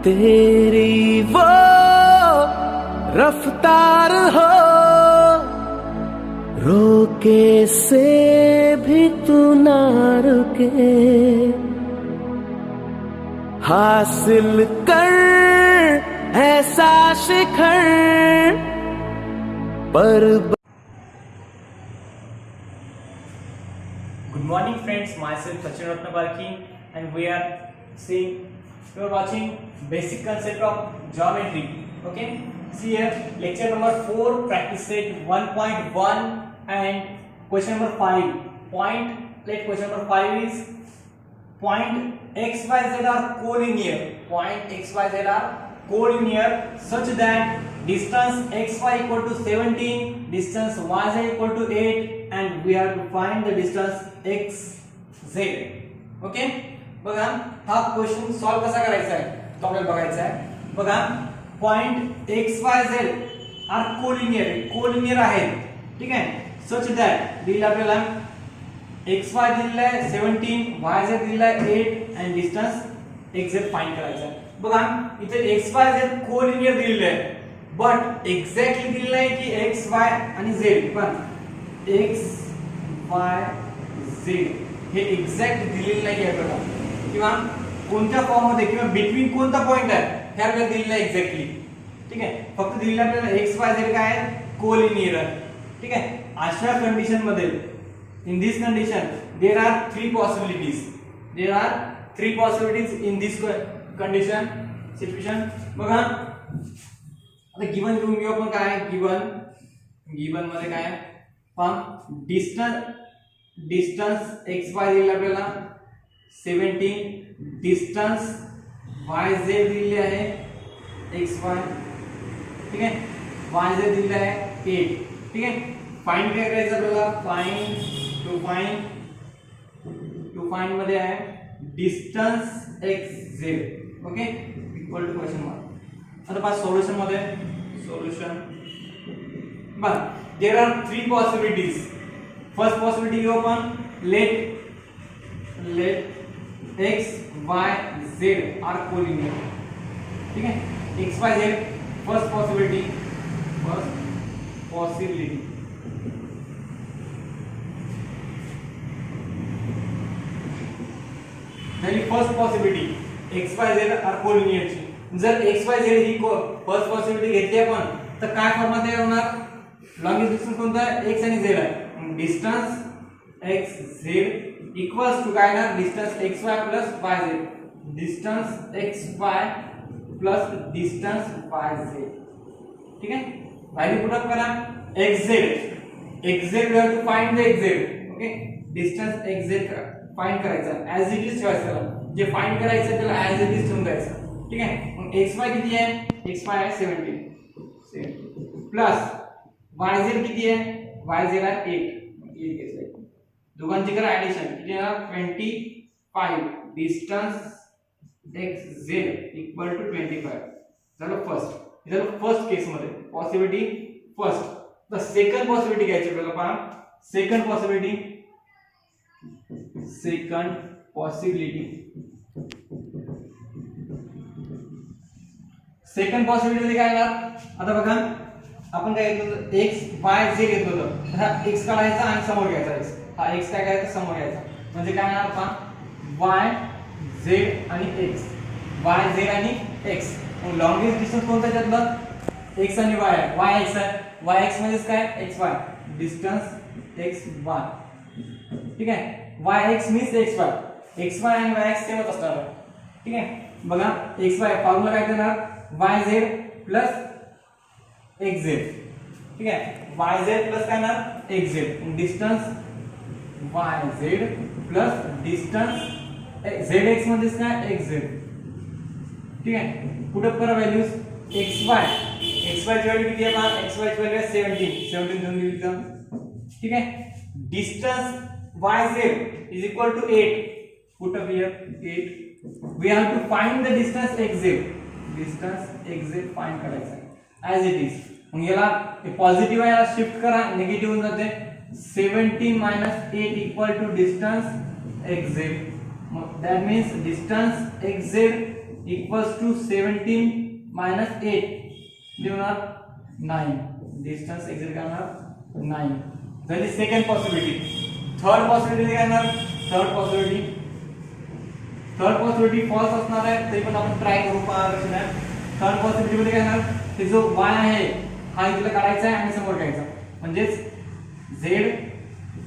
तेरी वो रफ्तार हो, रोके से भी तू ना रुके, हासिल कर ऐसा शिखर पर। Good morning friends, myself Sachin Ratnabarki and we are watching basic concept of geometry. Okay, see here lecture number 4, practice set 1.1 and question number 5. Question number 5 is point x, y, z are collinear. Point x, y, z are collinear such that distance x, y equal to 17, distance y, z equal to 8 and we have to find the distance x, z. Okay, बघा हा question solve कसा करायचा आहे तो आपल्याला बघायचा आहे. बघा point x, y, z are collinear आहेत, ठीक आहे. सच दॅट दिलं आपल्याला x, y दिलेला आहे 17, y, z दिलेला आहे 8 आणि डिस्टन्स x, z फाइंड करायचा आहे. बघा इथे x, y, z कोलिनियर दिलेले आहे बट एक्झॅक्टली दिलेलं आहे की x, y आणि z, पण x, y, z हे एक्झॅक्ट दिलेलं नाही आहे बघा, किंवा कोणत्या फॉर्म मध्ये किंवा बिटवीन कोणता पॉइंट आहे हे आपल्याला दिलेलं आहे एक्झॅक्टली, ठीक आहे. फक्त दिलेलं आपल्याला x, y, z काय आहे कोलिनियर, ठीक आहे. अशा कंडिशन मध्ये in this condition there are three possibilities in this condition situation. बघा आता गिवन घेऊन घेऊ आपण, काय गिवन मध्ये काय आहे पण डिस्टन्स x, y दिलेला आपल्याला 17, डिस्टन्स y, z दिलेली आहे x, y, ठीक आहे. y, z दिलेला आहे 8, ठीक आहे. फाइंड काय करायचं आपल्याला, टू फाइंड मध्ये आहे distance x, z. Okay, equal to question mark. आता पहा सोल्युशन मध्ये बघ there are 3 possibilities. First possibility घेऊ आपण, let x, y, z are collinear, ठीक है. x, y, z first possibility first possibility x, y, z are collinear ची. जर x, y, z ही फर्स्ट पॉसिबिलिटी घेतली आपण तर काय फॉर्मात होणार, लॉन्गेस्ट डिस्टन्स कोणता आहे x आणि z आहे. Distance x, z equals to काय ना distance x, y plus y, z. Distance x, y plus distance y, z, ठीक है. व्हॅल्यू पुट अप करा x, z we have to find the x, z. Okay, distance x, z find करायचा as it is ठेवायचं, त्याला जे find करायचं त्याला as it is ठेवून द्यायचं, ठीक आहे. मग x, y किती आहे, x, y आहे 17 प्लस y, z किती आहे, y, z आहे 8. दोघांची करा ऍडिशन किती येणार 25. Distance x, z equal to 25 झालं फर्स्ट केस मध्ये possibility first. The second possibility घ्यायची आपल्याला, पहा सेकंड पॉसिबिलिटी मध्ये काय येणार. आता बघा आपण काय घेतलं होतं x, y, z घेतलं होतं, हा x काढायचा आणि समोर घ्यायचा x, हा x काय करायचा समोर घ्यायचा, म्हणजे काय येणार पहा y, z आणि x, y, z आणि x. मग लॉंगेस्ट डिस्टन्स कोणता त्यातलं x आणि y आहे, y x आहे, y x म्हणजे काय x y, distance x y, ठीक आहे. y x means x y, x y आणि y x सेमच असणार, ठीक आहे. बघा x y फॉर्म्युला काय देणार y z plus x z, ठीक आहे. y z प्लस काय ना x z, distance y z plus distance z x म्हणजे काय x z, ठीक आहे. पुट अप करा व्हॅल्यूज x y ची व्हॅल्यू किती आहे पहा, x y ची व्हॅल्यू आहे 17 घेऊन दिली, ठीक आहे. Distance y z is equal to 8. Put up here 8. We have to find the distance x z. Find करायचा as it is. मग याला पॉझिटिव्ह आहे, याला शिफ्ट करा, निगेटिव्ह होऊन जाते. 17 - 8 equal to distance x z. That means distance x z equals to 17 minus 8 किती होणार 9. डिस्टन्स एक्झिट काय होणार 9. झाली सेकंड पॉसिबिलिटी. थर्ड पॉसिबिलिटी काय होणार थर्ड पॉसिबिलिटी फॉल्स असणार आहे तरी पण आपण ट्राय करू पाहणार. थर्ड पॉसिबिलिटी मध्ये काय होणार ते जो y आहे हा इथला काढायचा आहे आणि समोर घ्यायचा म्हणजेच z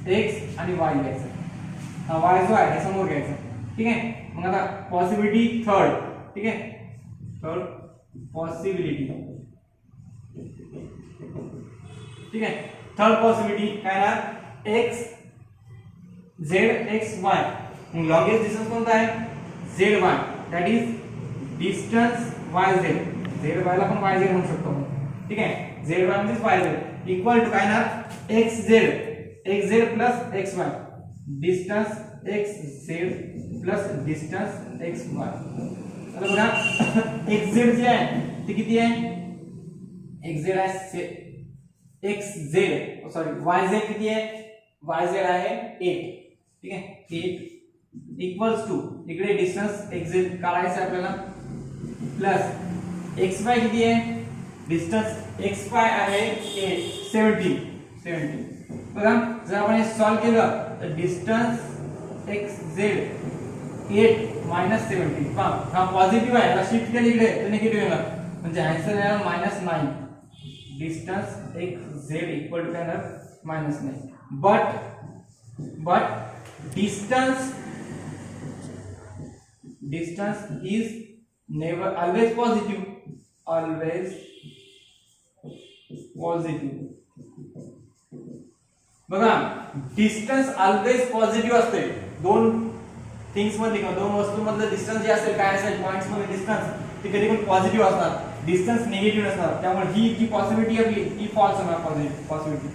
x आणि y घ्यायचा. हा y जो आहे समोर घ्यायचा. ठीक आहे. मग आता पॉसिबिलिटी थर्ड. ठीक आहे. Third possibility. ठीक आहे. थर्ड पॉसिबिलिटी काय ना x z x y. Longest distance कोणता आहे z y. That is distance y z. z y ला पण y z म्हणू शकतो. ठीक आहे. z y म्हणजे y z इक्वल टू काय ना x z plus x y. Distance x z plus distance x y. आता बघा x z जे आहे ते किती आहे x z आहे x z sorry y z किती आहे y z आहे 8. ठीक आहे 8 इक्वल्स टू इकडे डिस्टन्स x z काढायचं आपल्याला प्लस x y किती आहे डिस्टन्स x y आहे 17. बघा जर आपण हे सॉल्व केलं तर डिस्टन्स x z 8 मायनस 17 पहा हा पॉझिटिव्ह आहे. शिफ्ट केलं इकडे तर निगेटिव्ह येणार म्हणजे आन्सर येणार -9. Distance x z equal to काय येणार -9. But distance is never always positive. बघा डिस्टन्स ऑलवेज पॉझिटिव्ह असते. दोन थिंग्स मध्ये किंवा दोन वस्तूंमधलं डिस्टन्स जे असेल काय असेल पॉइंट्स मध्ये डिस्टन्स ते कधी पण पॉझिटिव्ह असणार. डिस्टन्स निगेटिव्ह नसणार. त्यामुळे ही जी पॉसिबिलिटी आपली ही फॉल्स होणार. पॉसिबिलिटी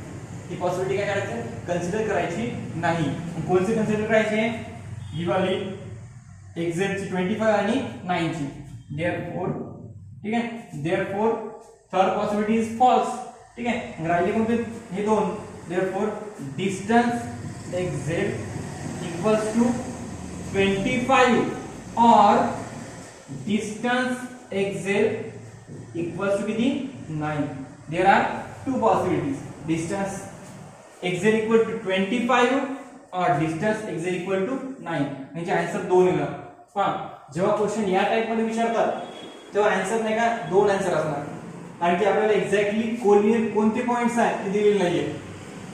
ही पॉसिबिलिटी काय करायची कन्सिडर करायची नाही. कोणती कन्सिडर करायची ही वाली एक्झॅक्ट ची 25 आणि 9 ची. देयरफॉर ठीक आहे therefore third possibility is false. ठीक आहे राहिले कोणते हे दोन. Therefore distance exact equals to 25 और डिस्टन्स एक्झॅक्ट इक्वल्स टू किती 9. There are two possibilities. Distance exact equal to 25 और डिस्टन्स एक्झॅक्ट इक्वल टू 9. म्हणजे आन्सर 2 येणार. पहा जेव्हा क्वेश्चन या टाइप मध्ये विचारतात तेव्हा आन्सर नाही का 2 आन्सर असणार. आणि ते आपल्याला एक्झॅक्टली कोलिनियर कोणते पॉइंट्स आहेत ते दिलेले नाहीये.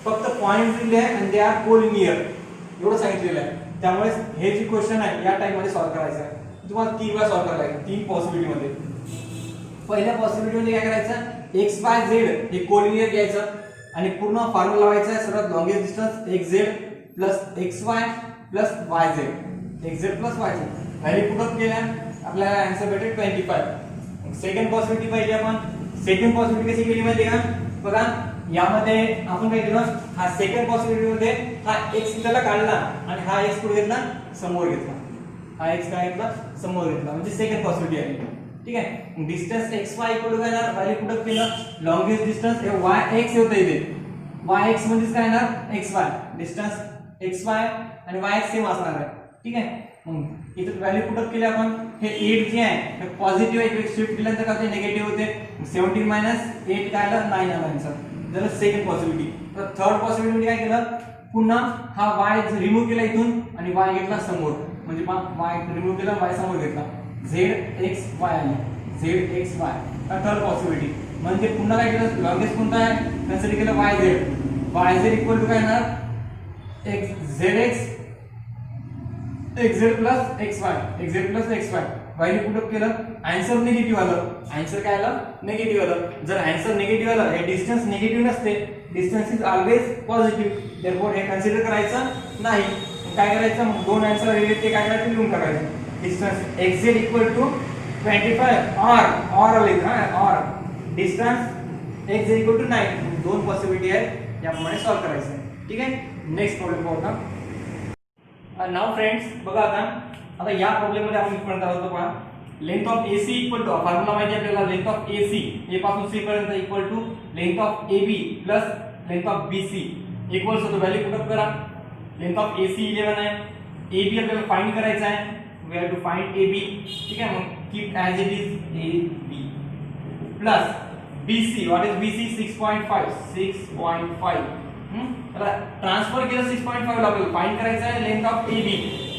फक्त पॉइंट दिले आहे आणि दे आर कोलिनियर एवढं सांगितलेलं आहे. त्यामुळे हे जे क्वेश्चन आहे या टाइप मध्ये सॉल्व्ह करायचं आहे. तुम्हाला 3 वेळा सॉल्व्ह करायला लागेल 3 पॉसिबिलिटी मध्ये. पहिल्या पॉसिबिलिटी मध्ये काय करायचं x y z हे कोलिनियर घ्यायचं आणि पूर्ण फॉर्म्युला लावायचा आहे. सर्वात longest distance x z plus x y plus y z x z plus y z value put up केल्या आपल्याला आन्सर भेटेल 25. सेकंड पॉसिबिलिटी पाहिजे आपण. सेकंड पॉसिबिलिटी कशी केली माहिती का बघा यामध्ये आपण काय केलं हा सेकंड पॉसिबिलिटी मध्ये हा x इथला काढला आणि हा x पुढे घेतला समोर घेतला. हा x काय घेतला समोर घेतला म्हणजे सेकंड पॉसिबिलिटी आहे. ठीक आहे distance x y equal to काय येणार व्हॅल्यू पुट अप केलं लॉंगेस्ट डिस्टन्स हे y x होतं इथे y x म्हणजे काय येणार x y distance x y आणि y x सेम असणार आहे. ठीक आहे मग इथे व्हॅल्यू पुट अप केले आपण. हे 8 जे आहे हे पॉझिटिव्ह आहे इकडे शिफ्ट केल्यानंतर काय होते निगेटिव्ह होते. 17 मायनस 8 काय आलं 9 आलं आन्सर. झालं सेकंड पॉसिबिलिटी. तर थर्ड पॉसिबिलिटी काय केलं पुन्हा हा y रिमूव्ह केला इथून आणि y घेतला समोर म्हणजे y रिमूव्ह केला y समोर घेतला z x y आली z x y. Third possibility म्हणजे पुन्हा काय केलं लॉंगेस्ट कोणता आहे कन्सिडर केलं y z इक्वल टू काय येणार z x x z plus x y value put up केलं आन्सर निगेटिव्ह आलं. आन्सर काय आलं निगेटिव्ह आलं. जर आन्सर निगेटिव्ह आलं हे डिस्टन्स निगेटिव्ह नसते. Distance is always positive. Therefore हे कन्सिडर करायचं नाही. काय करायचं मग दोन आन्सर रिलेटेड ते काय करायचं लिहून टाकायचं. Distance x z equal to 25 और distance x z equal to 9. दोन पॉसिबिलिटी आहेत याप्रमाणे सॉल्व्ह करायचं आहे. ठीक आहे नेक्स्ट प्रॉब्लेम पाहू आता. नाउ फ्रेंड्स बघा आता या प्रॉब्लेम मध्ये आपण इथपर्यंत आलो पहा. Length of AC equal to formula माहिती आपल्याला लेंथ ऑफ AC A पासून C पर्यंत equal to length of AB plus length of BC equals होतो. व्हॅल्यू पुट अप करा. लेंथ ऑफ AC 11 आहे AB आपल्याला फाइंड करायचा आहे we have to find A B, ठीक है, keep as it is A B plus BC. What is BC? 6.5. 6.5. त्याला transfer केलं 6.5 ला, आपल्याला फाइंड करायचं आहे लेंथ ऑफ AB,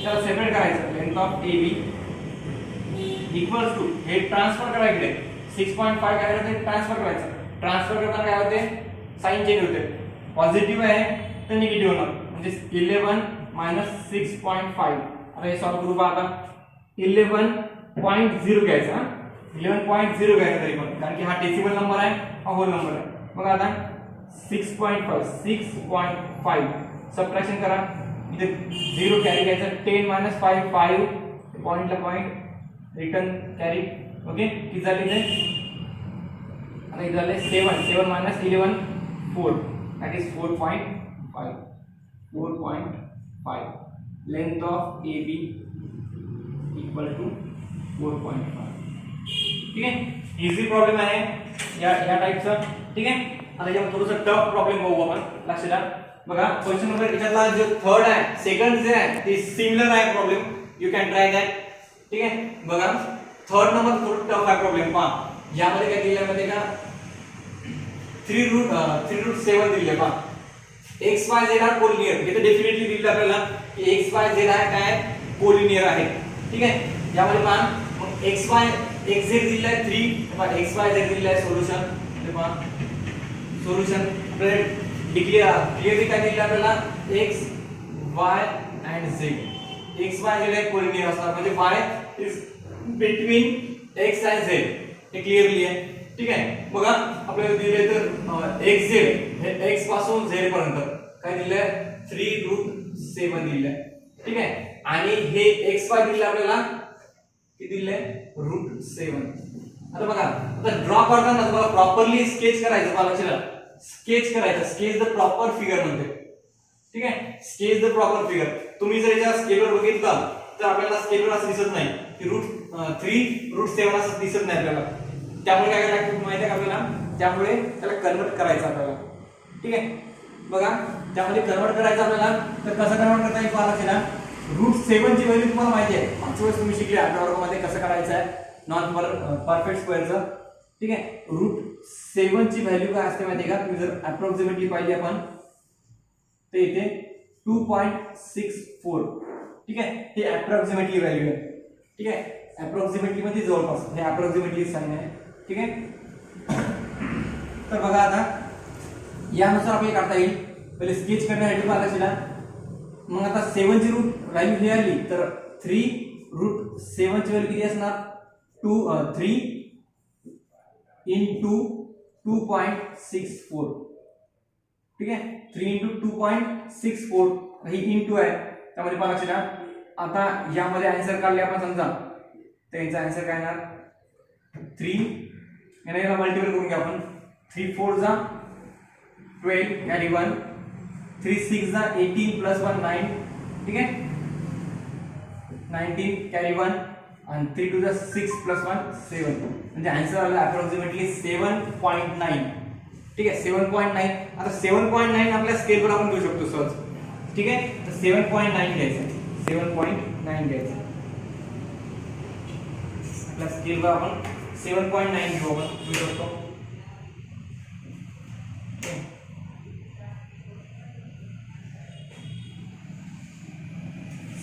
त्याला सेपरेट करायचं. Length of AB equals to, हे ट्रान्सफर करायचे 6.5 काय होते, ट्रान्सफर करायचं. ट्रान्सफर करताना काय होते, साइन चेंज होते, पॉझिटिव्ह आहे तर निगेटिव्ह होणार, म्हणजे 11 - 6.5. आता हे सॉल्व करू बा. आता 11.0 घ्यायचा, 11.0 घ्यायचा तरी पण, कारण की हा डेसिमल नंबर आहे, हा होल नंबर आहे. बघा आता 6.5 सबट्रॅक्शन करा, इथे 0 कॅरी घ्यायचा, 10 - 5 5 पॉइंटला पॉइंट रिटर्न कॅरी. ओके, किती झाले ते, आता इथे झाले 7 - 11 4, that is 4.5. 4.5 length of AB equal to 4.5. ठीक आहे, इझी प्रॉब्लेम आहे या टाइपचा. ठीक आहे, आता यामध्ये थोडंसं टफ प्रॉब्लेम बघू आपण. लक्ष द्या. बघा क्वेश्चन नंबर याच्यातला जो थर्ड आहे, सेकंड जे आहे ते सिमिलर आहे problem, you can try that. ठीक आहे, बघा थर्ड नंबर थोडं टफ आहे प्रॉब्लेम. पहा यामध्ये काय दिलं आहे का, 3√7 दिले. पहा XYZ आर कोलिनियर, हे तर डेफिनेटली दिलं आपल्याला की XYZ आहे काय, कोलिनियर आहे. ठीक आहे, यामध्ये पहा मग XZ दिलं आहे 3, XYZ दिलं आहे सोल्युशन. ते पहा सोल्युशन क्लिअरली काय दिलं आपल्याला, X Y and Z. XYZ आहे कोलिनियर असणार, म्हणजे Y is between X and Z, हे क्लिअरली आहे. ठीक आहे, बघा आपल्याला दिले तर XZ हे X पासून Z पर्यंत काय दिलंय, 3√7 दिलंय. ठीक आहे, आणि हे XY दिलं आपल्याला किती दिलंय, √7. आता बघा, आता ड्रॉ करताना तुम्हाला प्रॉपरली स्केच करायचं. मला लक्षात स्केच करायचं, स्केच द प्रॉपर फिगर म्हणते. ठीक आहे, स्केच द प्रॉपर फिगर. तुम्ही जर याच्या स्केलवर बघितलं तर आपल्याला स्केलवर असं दिसत नाही की √3√7 असं दिसत नाही आपल्याला. त्यामुळे काय करायला लागतं माहिती आहे का आपल्याला, त्यामुळे त्याला कन्वर्ट करायचं आपल्याला. ठीक आहे, बघा त्यामध्ये कन्वर्ट करायचं आपल्याला, तर कसं कन्वर्ट करता येईल पहा. लक्षात √7 ची व्हॅल्यू तुम्हाला माहिती आहे, मागच्या वेळेस तुम्ही शिकले 8व्या वर्गामध्ये कसं करायचं आहे नॉन परफेक्ट स्क्वेअरचं. ठीक आहे, √7 ची व्हॅल्यू काय असते माहिती आहे का, तुम्ही जर अप्रॉक्सिमेटली पाहिजे आपण ते इथे 2.64. ठीक आहे, हे अप्रॉक्सिमेटली व्हॅल्यू आहे. ठीक आहे, अप्रॉक्सिमेटली मध्ये जवळपास, हे अप्रॉक्सिमेटली साइन आहे. ठीक आहे, तर बघा आता यानुसार आपल्याला काढता येईल. पहिले स्केच करण्यासाठी मला लक्षात, मग आता 7 ची रूट व्हॅल्यू हे आली तर 3√7 ची व्हॅल्यू किती असणार, 3 into 2.64. ठीक आहे, 3 into 2.64 ही इंटू आहे, त्यामध्ये पहा लक्षात. आता यामध्ये आन्सर काढले आपण समजा, तर याचा आन्सर काय येणार, 3 याला मल्टिपल करून घ्या आपण. 3 4 जा 12 कॅरी 1, 3 6 जा 18 प्लस 1 9. ठीक आहे, 19 कॅरी 1 आणि 3 2 जा 6 प्लस 1 7, म्हणजे आन्सर आला अप्रॉक्सिमेटली 7.9. ठीक आहे, 7.9. आता 7.9 आपल्या स्केलवर आपण घेऊ शकतो सहज. ठीक आहे, तर 7.9 घ्यायचं, 7.9 घ्यायचं आपल्या स्केलवर आपण 7.9 घेऊ आपण, घेऊ शकतो.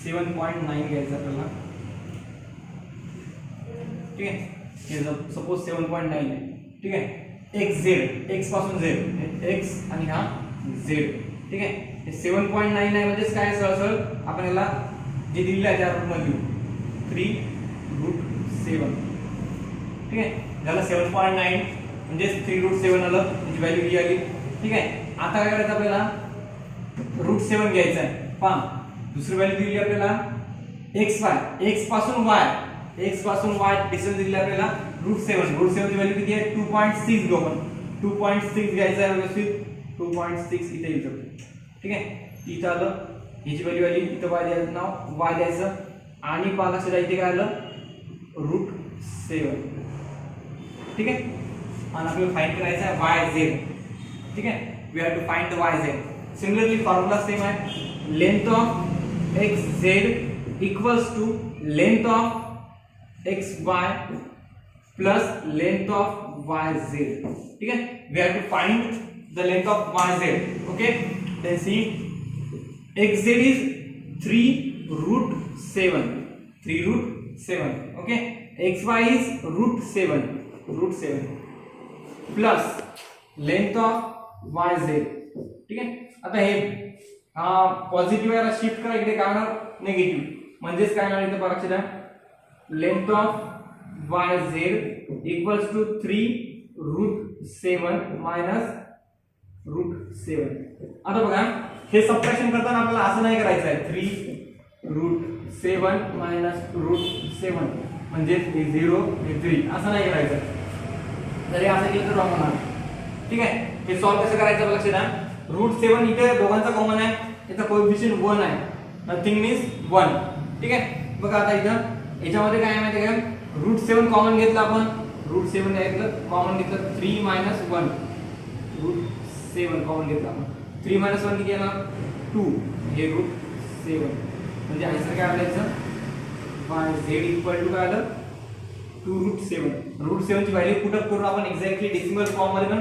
7.9 घ्यायचं आपल्याला. ठीक आहे, हे सपोज 7.9 आहे. ठीक आहे, x पासून z, x आणि हा z. ठीक आहे, हे 7.9 आहे, म्हणजे काय सरळ आपण याला जे दिलेलं आहे त्या रूटमध्ये 3√7. ठीक आहे, झालं 7.9 म्हणजे 3√7 आलं, म्हणजे व्हॅल्यू ही आली. ठीक आहे, आता काय करायचं आपल्याला, √7 घ्यायचं आहे. पहा दुसरी व्हॅल्यू दिली आपल्याला xy, x पासून y डिस्टन्स दिली आपल्याला √7 ची व्हॅल्यू किती आहे, 2.6 घेऊ आपण. 2.6 घ्यायचं आहे व्यवस्थित, 2.6 इथे येतं. ठीक आहे, इथं आलं, ह्याची व्हॅल्यू आली, इथं y द्यायचं, नाव y द्यायचं, आणि पहा लक्षात इथे काय आलं, √7. ठीक आहे, आणि आपल्याला फाइंड करायचं आहे yz. ठीक आहे, we have to find the yz. Similarly formula same आहे, length of xz equals to length of X Y plus length of Y Z. ठीक है, we have to find the length of Y Z. Okay, then see X Z is 3√7. 3√7. Okay, X Y is √7 plus length of Y Z. ठीक आहे, आता हे positive याला shift करा, इकडे काय होणार निगेटिव्ह, म्हणजेच काय होणार इथे बघा लक्षात द्या, length of Y Z equals to 3√7 minus √7. आता बघा हे सबट्रॅक्शन करताना आपल्याला असं नाही करायचं आहे, 3√7 मायनस √7 म्हणजे 0 हे 3 असं नाही करायचं. जरी असं केलं तर रॉंग होणार. ठीक आहे, हे सॉल्व कसं करायचं लक्षात द्या. √7 इथे दोघांचा कॉमन आहे, याचा कोएफिशिएंट 1 आहे, नथिंग मीन्स 1. ठीक आहे, बघा आता इथं याच्यामध्ये काय माहिती आहे का, √7 कॉमन घेतला आपण, √7 घेतलं कॉमन घेतलं, 3 मायनस 1 √7 कॉमन घेतला आपण, 3 मायनस 1 किती येणार 2, हे √7 म्हणजे आन्सर काय आलं याचं, वाय झेड इक्वल टू काय आलं 2√7. √7 ची व्हॅल्यू पुट अप करून आपण एक्झॅक्टली डेसिमल फॉर्म मध्ये पण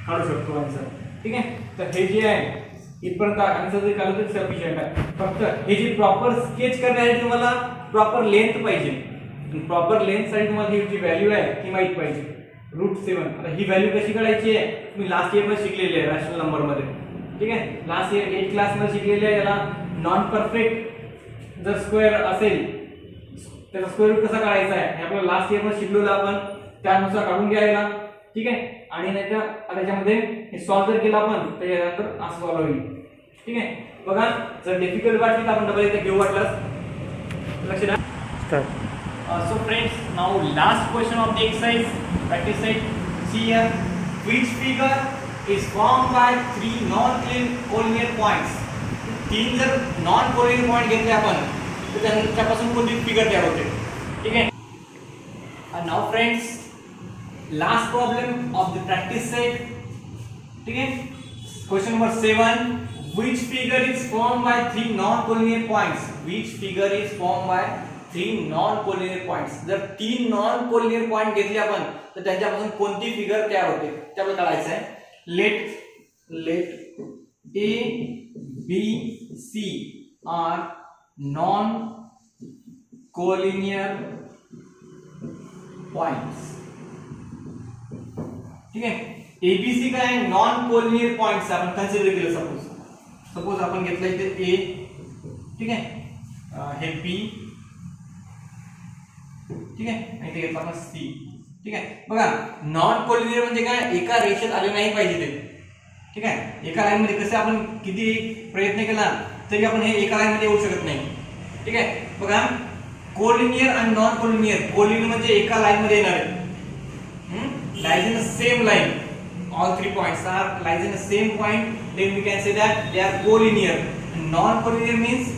काढू शकतो आन्सर. ठीक आहे, तर हे जे आहे इथपर्यंत आन्सर जर काढलं तर सफिशियंट आहे. फक्त हे जे प्रॉपर स्केच करण्यासाठी तुम्हाला प्रॉपर लेंथ पाहिजे, आणि प्रॉपर लेंथ साठी तुम्हाला ही जी व्हॅल्यू आहे ती माहित पाहिजे √7. आता ही व्हॅल्यू कशी काढायची आहे तुम्ही लास्ट इयर मध्ये शिकलेली आहे रॅशनल नंबर मध्ये. ठीक आहे, लास्ट इयर 8th क्लास मध्ये शिकलेले आहे. याला नॉन परफेक्ट जर स्क्वेअर असेल त्याचा स्क्वेअर रूट कसा काढायचा आहे हे आपल्याला लास्ट इयर मध्ये शिकलेलं, आपण त्यानुसार काढून घ्यायला. ठीक आहे, आणि नाही तर त्याच्यामध्ये हे सॉल्व जर केलं आपण तर यानंतर असं सॉल्व होईल. ठीक आहे, बघा जर डिफिकल्ट वाटली तर आपण डबल इथे घेऊ वाटलं. लक्ष द्या. So friends, now last question of the exercise, practice set. See here, which figure is formed by 3 non-collinear points. 3 जर नॉन कोलिनियर पॉइंट घेतले आपण तर त्यापासून कोणती फिगर तयार होते. ठीक आहे, and now friends, last problem of the practice set. ठीक है, question number 7, which figure is formed by 3 non-collinear points. Which figure is formed by 3 non-collinear points. जर 3 non-collinear पॉइंट घेतले आपण तर त्यांच्यापासून कोणती फिगर तयार होते ते आपल्याला काढायचं आहे. let A, B, C are non-collinear points. ठीक है, एबीसी काय आहे नॉन कोलिनियर पॉइंट्स आपण कन्सिडर केलं. सपोज आपण घेतलं इथे ए, ठीक आहे, हे बी, ठीक आहे, आणि इथे घेतलं आपण सी. ठीक आहे, बघा नॉन कोलिनियर म्हणजे काय, एका रेषेत आले नाही पाहिजे ते. ठीक आहे, एका लाईन मध्ये कसे आपण किती प्रयत्न केला तरी आपण हे एका लाईन मध्ये येऊ शकत नाही. ठीक आहे, बघा कोलिनियर आणि नॉन कोलिनियर. कोलिनियर म्हणजे एका लाईन मध्ये येणार आहे, lies in the same line. All 3 points are lies in the same point. Then we can say that they are collinear. And non-collinear means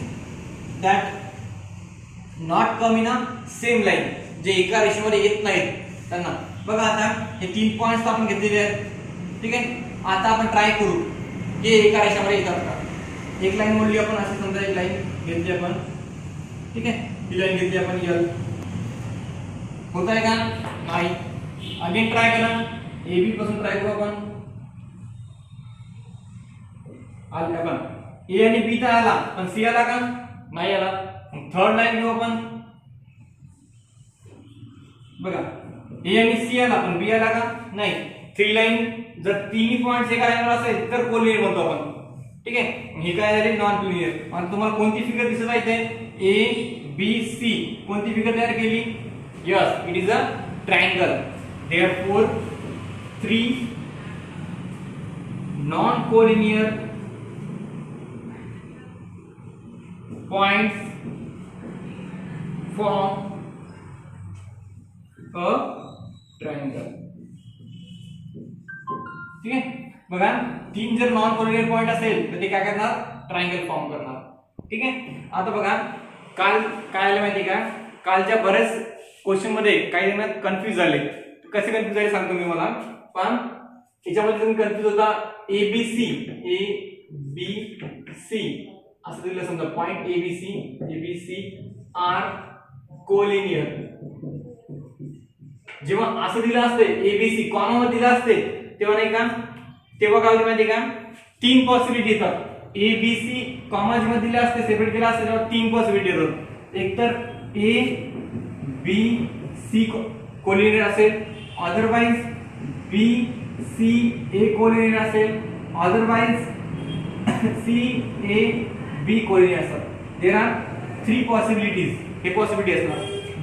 that not come in a same line. जे एका रेषेमध्ये येत नाहीत त्यांना. बघा आता हे 3 points आपण घेतलेले आहेत. ठीक आहे, आता आपण ट्राय करू की एका रेषेमध्ये येतात का. एक लाईन मोडली आपण, अशी समजा एक लाईन घेतली आपण. ठीक आहे, ही लाईन घेतली आपण L. होत आहे का नाही. अगेन ट्राय करा, ए बी पासून ट्राय करू आपण. आला आपण ए आणि बी तर आला, पण सी आला का नाही आला. थर्ड लाईन घेऊ आपण. बघा ए आणि सी आला पण बी आला का नाही. 3 लाईन जर 3 पॉइंट्स एका लाईनवर असेल तर कोलिनियर म्हणतो आपण. ठीक आहे, ही काय झाली नॉन कोलिनियर. आणि तुम्हाला कोणती फिगर दिसत आहे इथे ए बी सी, कोणती फिगर तयार केली. Yes, it is a triangle. Therefore, 3 non-collinear points form a triangle. ठीक आहे, बघा 3 जर नॉन कोलिनियर पॉइंट असेल तर ते काय करणार, ट्रायंगल फॉर्म करणार. ठीक आहे, आता बघा काल काय आलं माहिती का, कालच्या बऱ्याच क्वेश्चन मध्ये काही जण कन्फ्यूज झाले. कसे कन्फ्यूज झाले सांगतो मी मला. पण याच्यामध्ये तुम्ही कन्फ्यूज होता ए बी सी असं दिलं समजा point A B C are collinear. जेव्हा असं दिलं असते एबीसी कॉमा मध्ये दिलं असते तेव्हा नाही का, तेव्हा काय होते माहिती का, तीन पॉसिबिलिटी येतात. एबीसी कॉमा जेव्हा दिले असते सेपरेट केला असते तेव्हा तीन पॉसिबिलिटी येतात. एक तर ए बी सी कोलिनियर असेल, otherwise B C A collinear असेल, otherwise C A B collinear असेल. There are three possibilities. हे पॉसिबिलिटी असणार.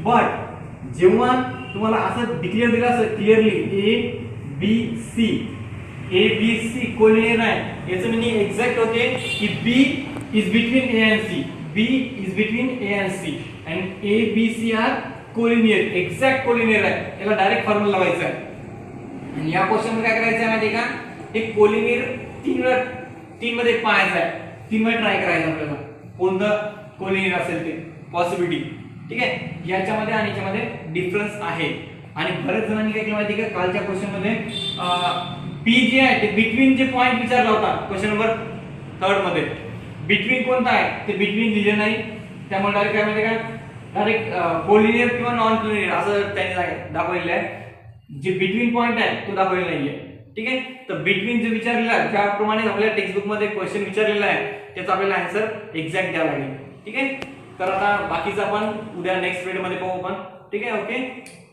बट जेव्हा तुम्हाला असं डिक्लेअर दिलं असं clearly A B C collinear आहे, याचं मिनिंग एक्झॅक्ट होते की B is between A and C, B is between A and C and A B C are collinear, exact collinear आहे. याला डायरेक्ट फॉर्म्युला लावायचा आहे. आणि या क्वेश्चन मध्ये काय करायचं आहे माहिती का, हे कोलिनियर तीन मध्ये पाहायचं आहे. तीन मध्ये ट्राय करायचं आपल्याला कोणतं कोलिनियर असेल ते पॉसिबिलिटी. ठीक आहे, याच्यामध्ये आणि याच्यामध्ये डिफरन्स आहे. आणि बरेच जणांनी काय केलं माहिती का, कालच्या क्वेश्चन मध्ये पी जे आहे ते बिटवीन जे पॉइंट विचारला होता क्वेश्चन नंबर 3 मध्ये, बिटवीन कोणता आहे ते बिटवीन दिले नाही. त्यामुळे डायरेक्ट काय माहिती का, डायरेक्ट कोलिनियर किंवा नॉन कोलिनियर असं त्यांनी दाखवलेलं आहे. जे बिटवीन पॉइंट आहे तो दाखवलेला नाहीये. ठीक आहे, तर बिटवीन जे विचारलेला आहे ज्याप्रमाणे आपल्या टेक्स्टबुक मध्ये क्वेश्चन विचारलेला आहे त्याचा आपल्याला आन्सर एक्झॅक्ट द्यावा लागेल. ठीक आहे, तर आता बाकीचं आपण उद्या नेक्स्ट व्हिडिओ मध्ये पाहू आपण. ठीक आहे, ओके.